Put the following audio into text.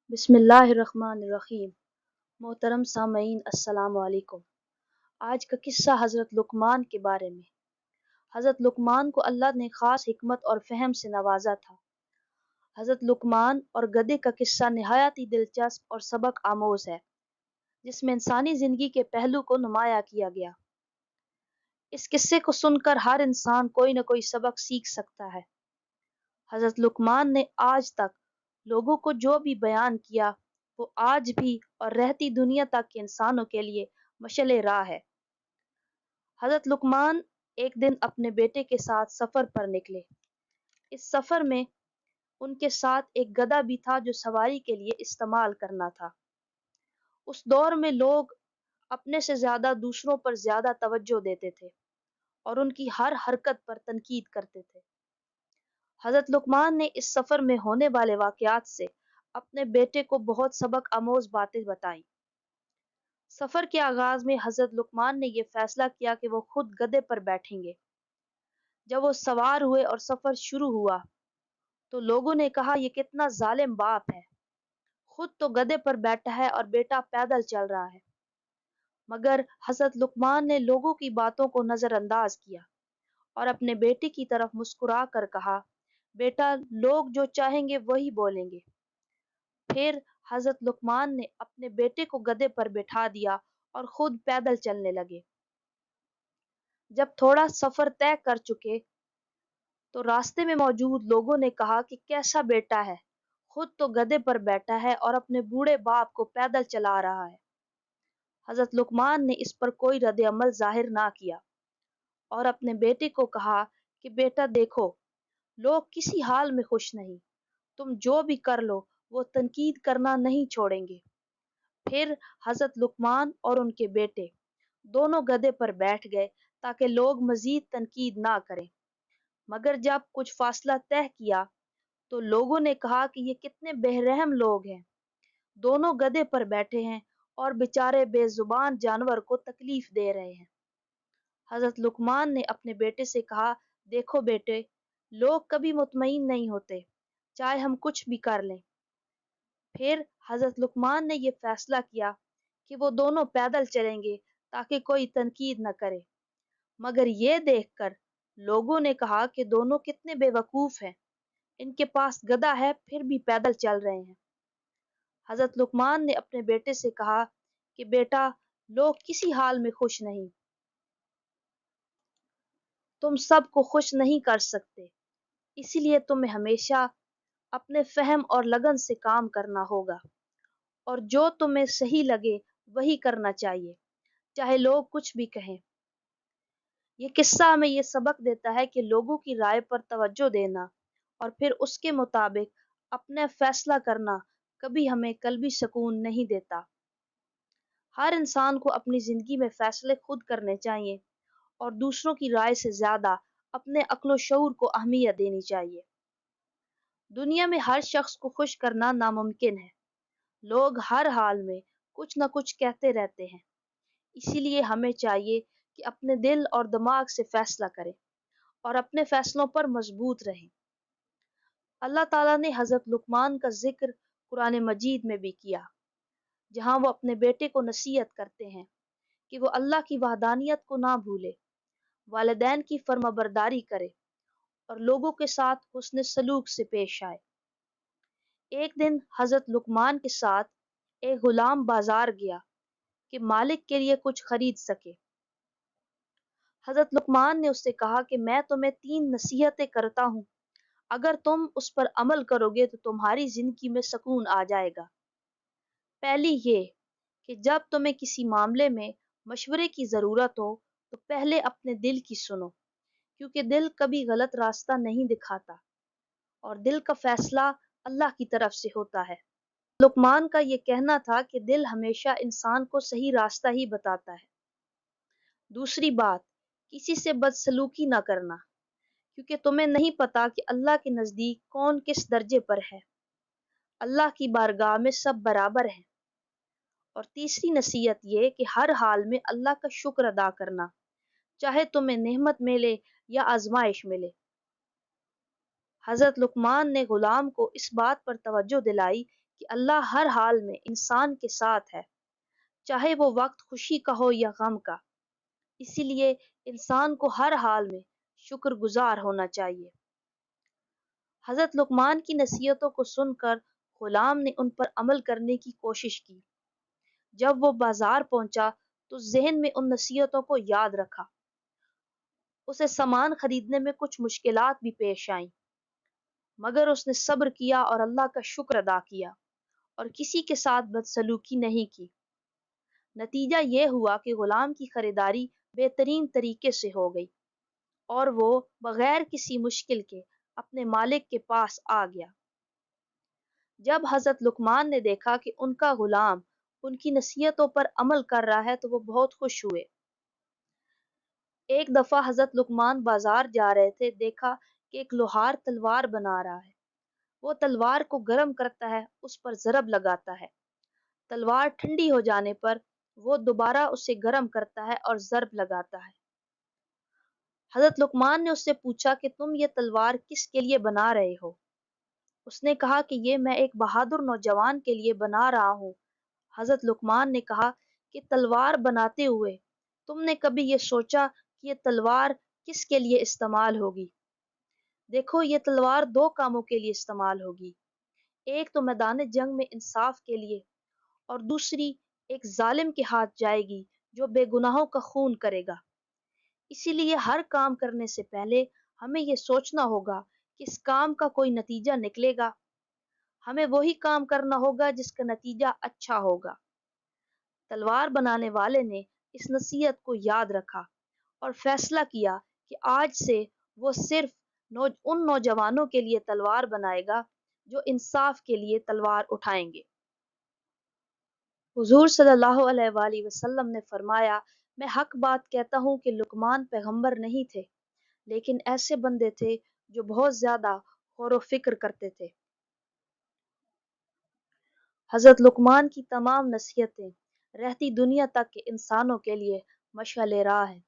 बिस्मिल्लाहिर्रहमानिर्रहीम। मोहतरम सामईन अस्सलाम वालेकुम। आज का किस्सा हज़रत लुक़मान के बारे में। हज़रत लुक़मान को अल्लाह ने ख़ास हिकमत और फ़हम से नवाजा था। हज़रत लुक़मान और गधे का किस्सा निहायत ही दिलचस्प और सबक आमोज़ है, जिसमें इंसानी ज़िंदगी के पहलू को नुमाया किया गया। इस किस्से को सुनकर हर इंसान कोई न कोई सबक सीख सकता है। हज़रत लुक़मान ने आज तक लोगों को जो भी बयान किया, वो आज भी और रहती दुनिया तक के इंसानों के लिए मशअल राह है। हज़रत लुक़मान एक दिन अपने बेटे के साथ सफ़र पर निकले। इस सफ़र में उनके साथ एक गधा भी था जो सवारी के लिए इस्तेमाल करना था। उस दौर में लोग अपने से ज़्यादा दूसरों पर ज़्यादा तवज्जो देते थे और उनकी हर हरकत पर तनकीद करते थे। हज़रत लुक़मान ने इस सफ़र में होने वाले वाक़यात से अपने बेटे को बहुत सबक आमोज़ बातें बताईं। सफ़र के आगाज़ में हज़रत लुक़मान ने ये फ़ैसला किया कि वो खुद गधे पर बैठेंगे। जब वो सवार हुए और सफ़र शुरू हुआ, तो लोगों ने कहा, ये कितना ज़ालिम बाप है, खुद तो गधे पर बैठा है और बेटा पैदल चल रहा है। मगर हज़रत लुक़मान ने लोगों की बातों को नज़रअंदाज किया और अपने बेटे की तरफ मुस्कुरा कर कहा, बेटा, लोग जो चाहेंगे वही बोलेंगे। फिर हज़रत लुक़मान ने अपने बेटे को गधे पर बिठा दिया और खुद पैदल चलने लगे। जब थोड़ा सफ़र तय कर चुके, तो रास्ते में मौजूद लोगों ने कहा कि कैसा बेटा है, खुद तो गधे पर बैठा है और अपने बूढ़े बाप को पैदल चला रहा है। हज़रत लुक़मान ने इस पर कोई रद्द अमल ज़ाहिर ना किया और अपने बेटे को कहा कि बेटा देखो, लोग किसी हाल में खुश नहीं, तुम जो भी कर लो वो तनकीद करना नहीं छोड़ेंगे। फिर हज़रत लुक़मान और उनके बेटे दोनों गधे पर बैठ गए ताकि लोग मज़ीद तनकीद ना करें। मगर जब कुछ फासला तय किया, तो लोगों ने कहा कि ये कितने बेरहम लोग हैं, दोनों गधे पर बैठे हैं और बेचारे बेजुबान जानवर को तकलीफ दे रहे हैं। हज़रत लुक़मान ने अपने बेटे से कहा, देखो बेटे, लोग कभी मुतमईन नहीं होते, चाहे हम कुछ भी कर लें। फिर हज़रत लुक़मान ने यह फैसला किया कि वो दोनों पैदल चलेंगे ताकि कोई तनकीद न करे। मगर ये देखकर लोगों ने कहा कि दोनों कितने बेवकूफ़ हैं, इनके पास गधा है फिर भी पैदल चल रहे हैं। हज़रत लुक़मान ने अपने बेटे से कहा कि बेटा, लोग किसी हाल में खुश नहीं, तुम सबको खुश नहीं कर सकते, इसीलिए तुम्हें हमेशा अपने फ़हम और लगन से काम करना होगा और जो तुम्हें सही लगे वही करना चाहिए, चाहे लोग कुछ भी कहें। ये किस्सा हमें ये सबक देता है कि लोगों की राय पर तवज्जो देना और फिर उसके मुताबिक अपना फैसला करना कभी हमें कल्बी सुकून नहीं देता। हर इंसान को अपनी ज़िंदगी में फ़ैसले खुद करने चाहिए और दूसरों की राय से ज़्यादा अपने अक्ल व शऊर को अहमियत देनी चाहिए। दुनिया में हर शख्स को खुश करना नामुमकिन है। लोग हर हाल में कुछ न कुछ कहते रहते हैं। इसीलिए हमें चाहिए कि अपने दिल और दिमाग से फैसला करें और अपने फैसलों पर मजबूत रहें। अल्लाह ताला ने हज़रत लुक़मान का जिक्र कुरान मजीद में भी किया, जहाँ वो अपने बेटे को नसीहत करते हैं कि वो अल्लाह की वहदानियत को ना भूले, वालिदैन की फर्माबरदारी करे और लोगों के साथ हुस्न सलूक से पेश आए। एक दिन हज़रत लुक़मान के साथ एक गुलाम बाजार गया कि मालिक के लिए कुछ खरीद सके। हज़रत लुक़मान ने उससे कहा कि मैं तुम्हें 3 नसीहतें करता हूँ, अगर तुम उस पर अमल करोगे तो तुम्हारी ज़िंदगी में सुकून आ जाएगा। पहली ये कि जब तुम्हें किसी मामले में मशवरे की ज़रूरत हो, तो पहले अपने दिल की सुनो, क्योंकि दिल कभी गलत रास्ता नहीं दिखाता और दिल का फ़ैसला अल्लाह की तरफ से होता है। लुक़मान का ये कहना था कि दिल हमेशा इंसान को सही रास्ता ही बताता है। दूसरी बात, किसी से बदसलूकी ना करना, क्योंकि तुम्हें नहीं पता कि अल्लाह के नज़दीक कौन किस दर्जे पर है। अल्लाह की बारगाह में सब बराबर हैं। और तीसरी नसीहत ये कि हर हाल में अल्लाह का शुक्र अदा करना, चाहे तुम्हें नेमत मिले या आजमाइश मिले। हज़रत लुक़मान ने गुलाम को इस बात पर तवज्जो दिलाई کہ اللہ ہر حال میں انسان کے ساتھ ہے، چاہے وہ وقت خوشی کا ہو یا غم کا۔ اسی لیے انسان کو ہر حال میں شکر گزار ہونا چاہیے۔ حضرت لقمان کی نصیحتوں کو سن کر غلام نے ان پر عمل کرنے کی کوشش کی۔ جب وہ بازار پہنچا تو ذہن میں ان نصیحتوں کو یاد رکھا۔ اسے سامان خریدنے میں کچھ مشکلات بھی پیش آئیں، مگر اس نے صبر کیا اور اللہ کا شکر ادا کیا اور کسی کے ساتھ بدسلوکی نہیں کی۔ نتیجہ یہ ہوا کہ غلام کی خریداری بہترین طریقے سے ہو گئی اور وہ بغیر کسی مشکل کے اپنے مالک کے پاس آ گیا۔ جب حضرت لقمان نے دیکھا کہ ان کا غلام ان کی نصیحتوں پر عمل کر رہا ہے تو وہ بہت خوش ہوئے۔ ایک دفعہ حضرت لقمان بازار جا رہے تھے، دیکھا کہ ایک لوہار تلوار بنا رہا ہے۔ وہ تلوار کو گرم کرتا ہے، اس پر ضرب لگاتا ہے۔ تلوار ٹھنڈی ہو جانے پر وہ دوبارہ اسے گرم کرتا ہے اور ضرب لگاتا ہے۔ حضرت لقمان نے اس سے پوچھا کہ تم یہ تلوار کس کے لیے بنا رہے ہو؟ اس نے کہا کہ یہ میں ایک بہادر نوجوان کے لیے بنا رہا ہوں۔ حضرت لقمان نے کہا کہ تلوار بناتے ہوئے تم نے کبھی یہ سوچا کہ یہ تلوار کس کے لیے استعمال ہوگی؟ دیکھو، یہ تلوار دو کاموں کے لیے استعمال ہوگی، ایک تو میدان جنگ میں انصاف کے لیے اور دوسری ایک ظالم کے ہاتھ جائے گی جو بے گناہوں کا خون کرے گا۔ اسی لیے ہر کام کرنے سے پہلے ہمیں یہ سوچنا ہوگا کہ اس کام کا کوئی نتیجہ نکلے گا۔ ہمیں وہی کام کرنا ہوگا جس کا نتیجہ اچھا ہوگا۔ تلوار بنانے والے نے اس نصیحت کو یاد رکھا اور فیصلہ کیا کہ آج سے وہ صرف ان نوجوانوں کے لیے تلوار بنائے گا جو انصاف کے لیے تلوار اٹھائیں گے۔ حضور صلی اللہ علیہ وآلہ وسلم نے فرمایا، میں حق بات کہتا ہوں کہ لقمان پیغمبر نہیں تھے، لیکن ایسے بندے تھے جو بہت زیادہ غور و فکر کرتے تھے۔ حضرت لقمان کی تمام نصیحتیں رہتی دنیا تک کے انسانوں کے لیے مشعل راہ ہیں۔